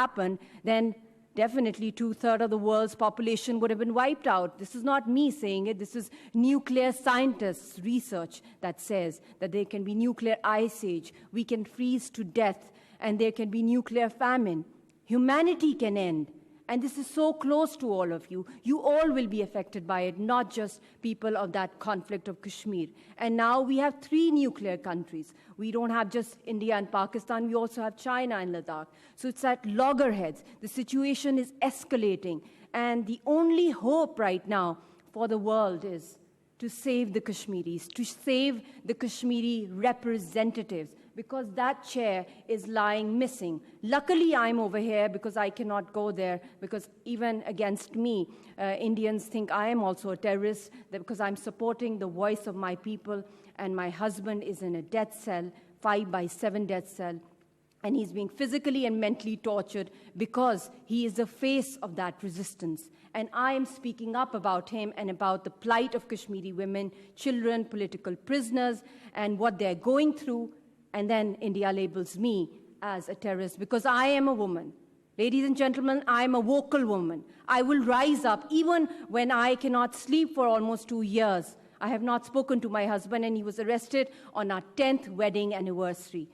happened, then definitely 2/3 of the world's population would have been wiped out. This is not me saying it. This is nuclear scientists' research that says that there can be nuclear ice age, we can freeze to death, and there can be nuclear famine. Humanity can end. And this is so close to all of you. You all will be affected by it, not just people of that conflict of Kashmir. And now we have 3 nuclear countries. We don't have just India and Pakistan, we also have China and Ladakh. So it's at loggerheads. The situation is escalating. And the only hope right now for the world is to save the Kashmiris, to save the Kashmiri representatives, because that chair is lying missing. Luckily, I'm over here because I cannot go there, because even against me, Indians think I am also a terrorist, because I'm supporting the voice of my people, and my husband is in a death cell, 5x7 death cell, and he's being physically and mentally tortured because he is the face of that resistance. And I am speaking up about him and about the plight of Kashmiri women, children, political prisoners, and what they're going through. And then India labels me as a terrorist because I am a woman. Ladies and gentlemen, I am a vocal woman. I will rise up even when I cannot sleep for almost 2 years. I have not spoken to my husband, and he was arrested on our 10th wedding anniversary.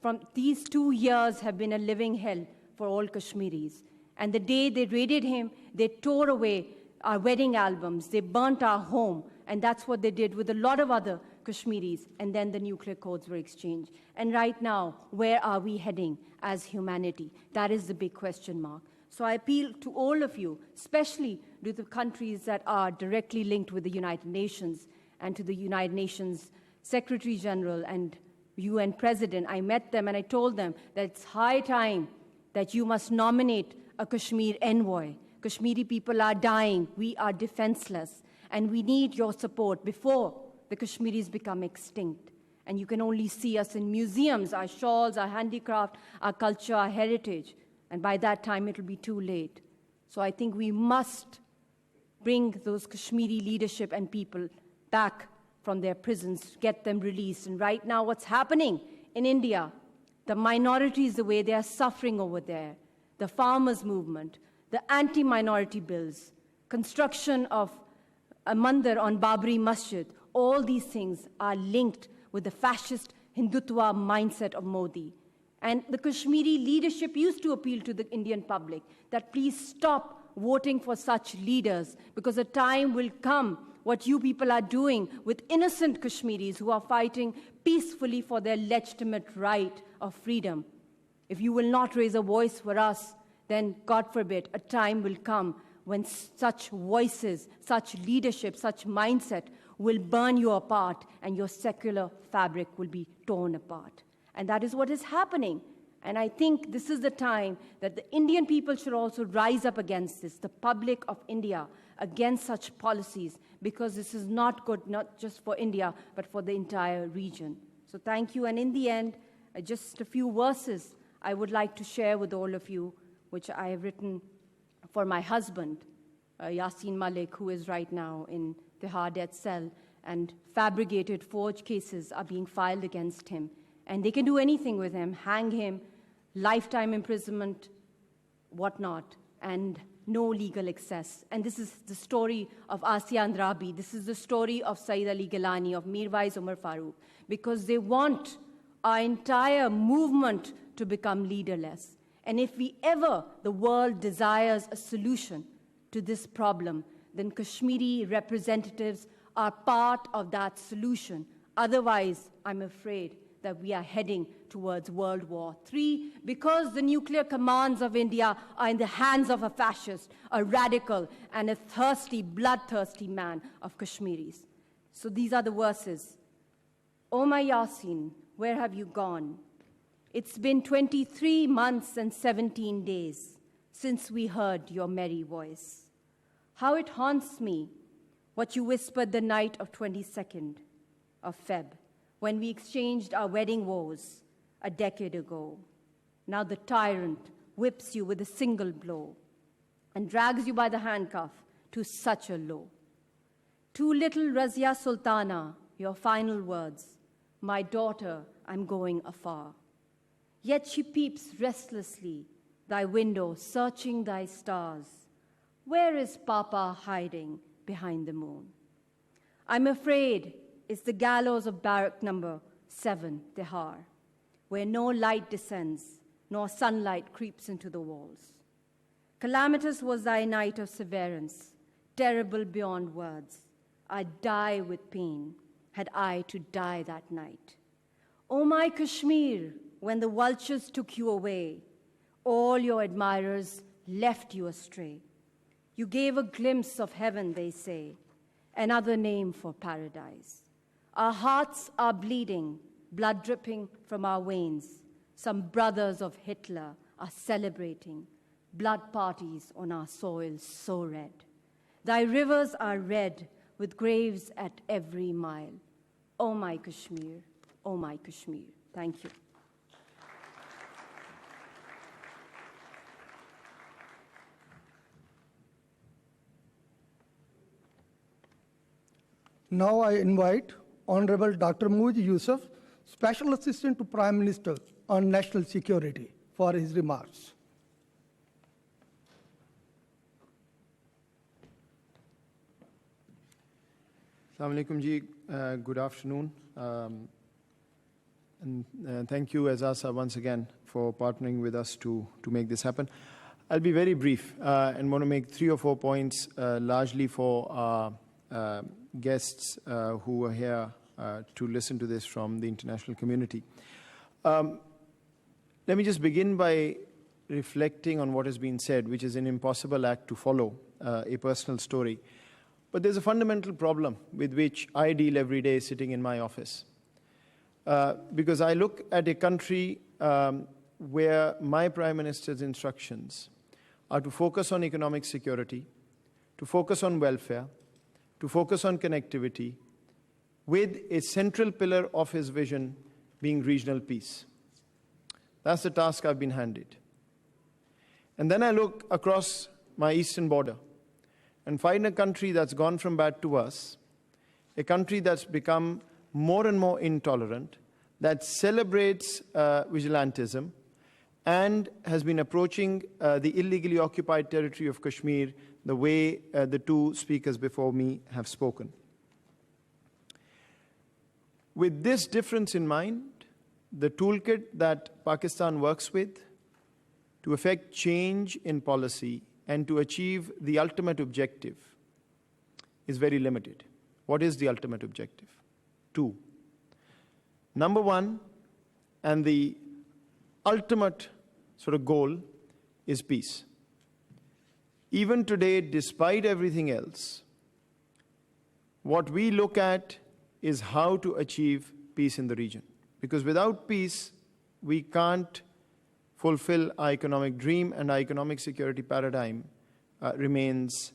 From these 2 years have been a living hell for all Kashmiris. And the day they raided him, they tore away our wedding albums. They burnt our home. And that's what they did with a lot of other Kashmiris. And then the nuclear codes were exchanged. And right now, where are we heading as humanity? That is the big question mark. So I appeal to all of you, especially to the countries that are directly linked with the United Nations, and to the United Nations Secretary General and UN President. I met them and I told them that it's high time that you must nominate a Kashmir envoy. Kashmiri people are dying. We are defenseless. And we need your support before the Kashmiris become extinct. And you can only see us in museums, our shawls, our handicraft, our culture, our heritage. And by that time, it'll be too late. So I think we must bring those Kashmiri leadership and people back from their prisons, get them released. And right now, what's happening in India, the minorities, the way they are suffering over there, the farmers' movement, the anti-minority bills, construction of a mandir on Babri Masjid, all these things are linked with the fascist Hindutva mindset of Modi. And the Kashmiri leadership used to appeal to the Indian public that please stop voting for such leaders, because a time will come what you people are doing with innocent Kashmiris who are fighting peacefully for their legitimate right of freedom. If you will not raise a voice for us, then, God forbid, a time will come when such voices, such leadership, such mindset will burn you apart and your secular fabric will be torn apart. And that is what is happening. And I think this is the time that the Indian people should also rise up against this, the public of India, against such policies, because this is not good, not just for India, but for the entire region. So thank you. And in the end, just a few verses I would like to share with all of you, which I have written for my husband, Yasin Malik, who is right now in Tihar death cell, and fabricated, forged cases are being filed against him. And they can do anything with him, hang him, lifetime imprisonment, whatnot, and no legal access. And this is the story of Asiya Andrabi. This is the story of Saeed Ali Gilani, of Mirwais Umar Farooq, because they want our entire movement to become leaderless. And if the world desires a solution to this problem, then Kashmiri representatives are part of that solution. Otherwise, I'm afraid that we are heading towards World War III, because the nuclear commands of India are in the hands of a fascist, a radical, and a thirsty, bloodthirsty man of Kashmiris. So these are the verses. Oh my Yasin, where have you gone? It's been 23 months and 17 days since we heard your merry voice. How it haunts me, what you whispered the night of 22nd of Feb, when we exchanged our wedding vows a decade ago. Now the tyrant whips you with a single blow and drags you by the handcuff to such a low. To little Razia Sultana, your final words, my daughter, I'm going afar. Yet she peeps restlessly, thy window, searching thy stars. Where is Papa hiding behind the moon? I'm afraid it's the gallows of barrack number 7, Tihar, where no light descends, nor sunlight creeps into the walls. Calamitous was thy night of severance, terrible beyond words. I'd die with pain had I to die that night. O my Kashmir, when the vultures took you away, all your admirers left you astray. You gave a glimpse of heaven, they say, another name for paradise. Our hearts are bleeding, blood dripping from our veins. Some brothers of Hitler are celebrating blood parties on our soil so red. Thy rivers are red with graves at every mile. Oh my Kashmir, oh my Kashmir. Thank you. Now I invite Honorable Dr. Muji Yusuf, Special Assistant to Prime Minister on National Security, for his remarks. Assalamu alaikum ji, good afternoon. And thank you, Azasa, once again for partnering with us to make this happen. I'll be very brief and want to make 3 or 4 points, largely for our guests who are here to listen to this from the international community. Let me just begin by reflecting on what has been said, which is an impossible act to follow, a personal story. But there's a fundamental problem with which I deal every day sitting in my office. Because I look at a country where my Prime Minister's instructions are to focus on economic security, to focus on welfare, to focus on connectivity, with a central pillar of his vision being regional peace. That's the task I've been handed. And then I look across my eastern border and find a country that's gone from bad to worse, a country that's become more and more intolerant, that celebrates vigilantism, and has been approaching the illegally occupied territory of Kashmir the way the 2 speakers before me have spoken. With this difference in mind, the toolkit that Pakistan works with to effect change in policy and to achieve the ultimate objective is very limited. What is the ultimate objective? 2. Number 1, and the ultimate sort of goal, is peace. Even today, despite everything else, what we look at is how to achieve peace in the region. Because without peace, we can't fulfill our economic dream, and our economic security paradigm remains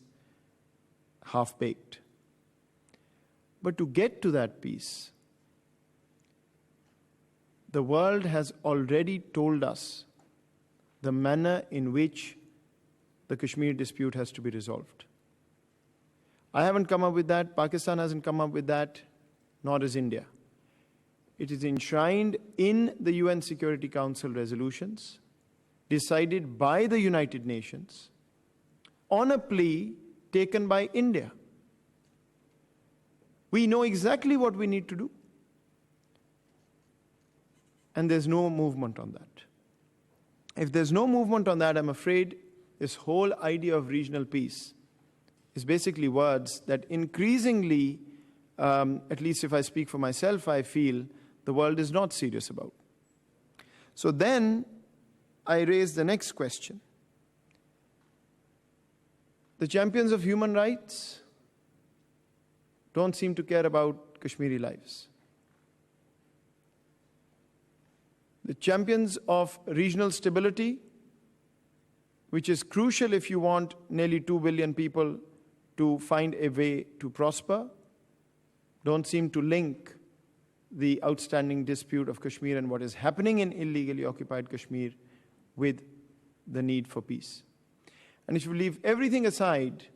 half-baked. But to get to that peace, the world has already told us the manner in which the Kashmir dispute has to be resolved. I haven't come up with that, Pakistan hasn't come up with that, nor has India. It is enshrined in the UN Security Council resolutions, decided by the United Nations, on a plea taken by India. We know exactly what we need to do. And there's no movement on that. If there's no movement on that, I'm afraid this whole idea of regional peace is basically words that increasingly, at least if I speak for myself, I feel the world is not serious about. So then I raise the next question. The champions of human rights don't seem to care about Kashmiri lives. The champions of regional stability, which is crucial if you want nearly 2 billion people to find a way to prosper, don't seem to link the outstanding dispute of Kashmir and what is happening in illegally occupied Kashmir with the need for peace. And if you leave everything aside,